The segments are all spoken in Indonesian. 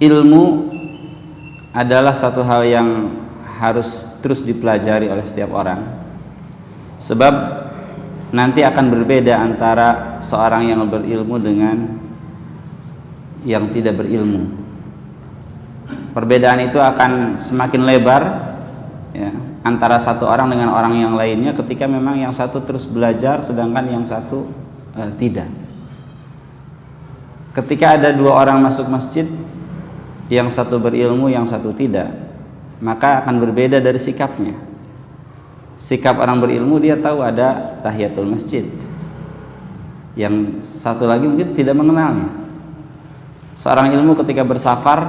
ilmu adalah satu hal yang harus terus dipelajari oleh setiap orang, sebab nanti akan berbeda antara seorang yang berilmu dengan yang tidak berilmu. Perbedaan itu akan semakin lebar ya, antara satu orang dengan orang yang lainnya ketika memang yang satu terus belajar sedangkan yang satu tidak. Ketika ada dua orang masuk masjid, yang satu berilmu, yang satu tidak, maka akan berbeda dari sikapnya. Sikap orang berilmu, dia tahu ada tahiyatul masjid, yang satu lagi mungkin tidak mengenalnya. Seorang ilmu ketika bersafar,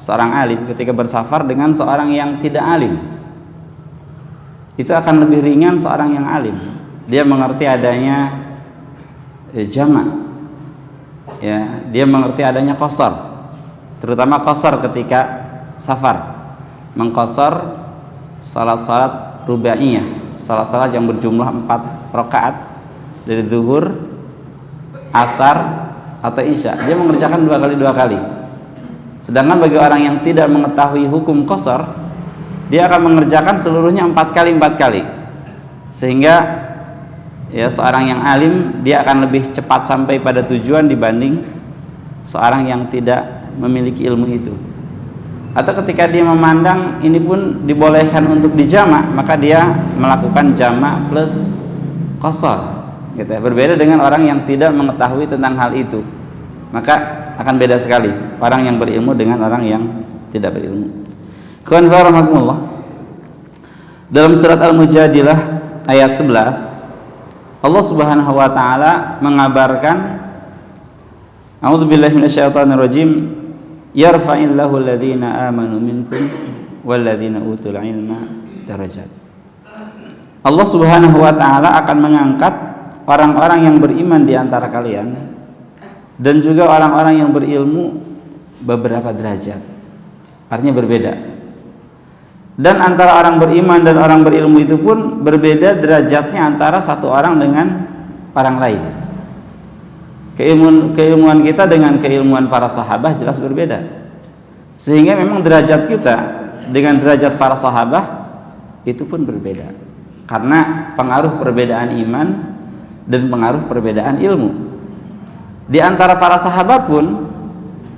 seorang alim ketika bersafar dengan seorang yang tidak alim, itu akan lebih ringan seorang yang alim. Dia mengerti adanya jamak, ya, dia mengerti adanya qasar, terutama qasar ketika safar, mengqasar salat-salat rubaiyah, salat-salat yang berjumlah 4 rakaat dari zuhur, asar atau isya, dia mengerjakan 2 kali. Sedangkan bagi orang yang tidak mengetahui hukum qasar, dia akan mengerjakan seluruhnya 4 kali, sehingga ya seorang yang alim dia akan lebih cepat sampai pada tujuan dibanding seorang yang tidak memiliki ilmu itu. Atau ketika dia memandang ini pun dibolehkan untuk dijamak, maka dia melakukan jamak plus qasar gitu ya. Berbeda dengan orang yang tidak mengetahui tentang hal itu, maka akan beda sekali orang yang berilmu dengan orang yang tidak berilmu. Dalam surat Al-Mujadilah ayat 11, Allah Subhanahu wa taala mengabarkan, A'udzubillahi minasyaitonirrajim, yarfa'illahu alladhina amanu minkum walladhina utul ilma darajat. Allah Subhanahu wa taala akan mengangkat orang-orang yang beriman di antara kalian dan juga orang-orang yang berilmu beberapa derajat. Artinya berbeda. Dan antara orang beriman dan orang berilmu itu pun berbeda derajatnya antara satu orang dengan orang lain. Keilmuan kita dengan keilmuan para sahabat jelas berbeda. Sehingga memang derajat kita dengan derajat para sahabat itu pun berbeda. Karena pengaruh perbedaan iman dan pengaruh perbedaan ilmu. Di antara para sahabat pun,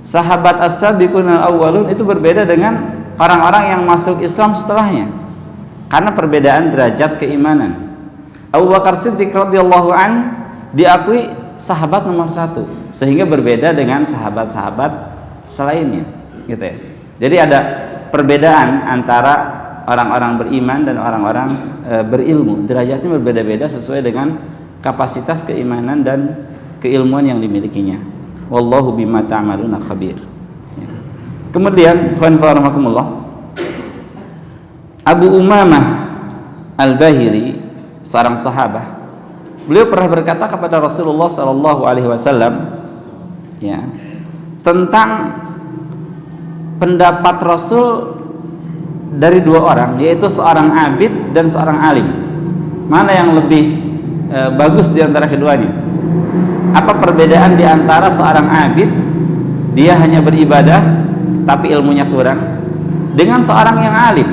sahabat as-sabiqun al-awwalun itu berbeda dengan orang-orang yang masuk Islam setelahnya, karena perbedaan derajat keimanan. Abu Bakar Siddiq radhiyallahu an diakui sahabat nomor 1, sehingga berbeda dengan sahabat-sahabat selainnya, gitu ya. Jadi ada perbedaan antara orang-orang beriman dan orang-orang berilmu. Derajatnya berbeda-beda sesuai dengan kapasitas keimanan dan keilmuan yang dimilikinya. Wallahu bima ta'maluna khabir. Kemudian Abu Umamah Al-Bahili, seorang sahabat, beliau pernah berkata kepada Rasulullah SAW ya, tentang pendapat Rasul dari 2 orang, yaitu seorang abid dan seorang alim. Mana yang lebih bagus di antara keduanya? Apa perbedaan di antara seorang abid, dia hanya beribadah tapi ilmunya kurang, dengan seorang yang alim,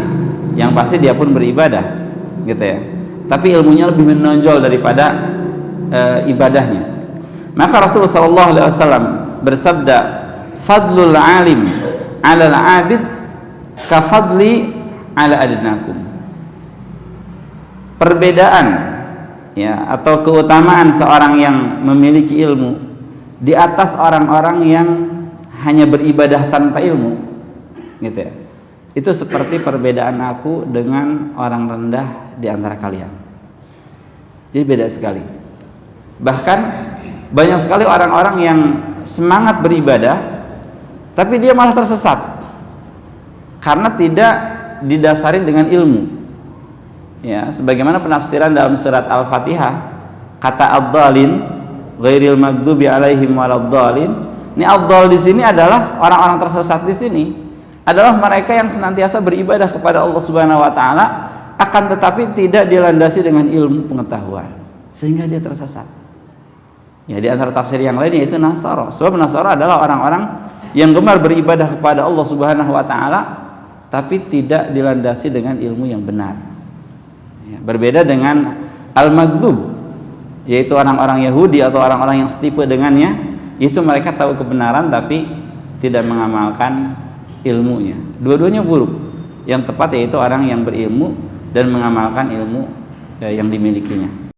yang pasti dia pun beribadah, gitu ya, tapi ilmunya lebih menonjol daripada ibadahnya? Maka Rasulullah SAW bersabda, "Fadlul alim 'alal 'abid ka fadli 'ala adnakum." Perbedaan ya, atau keutamaan seorang yang memiliki ilmu di atas orang-orang yang hanya beribadah tanpa ilmu, gitu ya, itu seperti perbedaan aku dengan orang rendah di antara kalian. Jadi beda sekali. Bahkan banyak sekali orang-orang yang semangat beribadah tapi dia malah tersesat karena tidak didasari dengan ilmu. Ya, sebagaimana penafsiran dalam surat Al-Fatihah, kata ad-dhalin ghairil maghdubi alaihim waladdallin. Ini ad-dhal di sini adalah orang-orang tersesat. Di sini adalah mereka yang senantiasa beribadah kepada Allah Subhanahu wa taala, akan tetapi tidak dilandasi dengan ilmu pengetahuan, sehingga dia tersesat. Ya, di antara tafsir yang lain yaitu Nasara. Sebab Nasara adalah orang-orang yang gemar beribadah kepada Allah Subhanahu wa taala tapi tidak dilandasi dengan ilmu yang benar. Ya, berbeda dengan al-maghdub, yaitu orang-orang Yahudi atau orang-orang yang setipe dengannya, itu mereka tahu kebenaran tapi tidak mengamalkan ilmunya. Dua-duanya buruk. Yang tepat yaitu orang yang berilmu dan mengamalkan ilmu yang dimilikinya.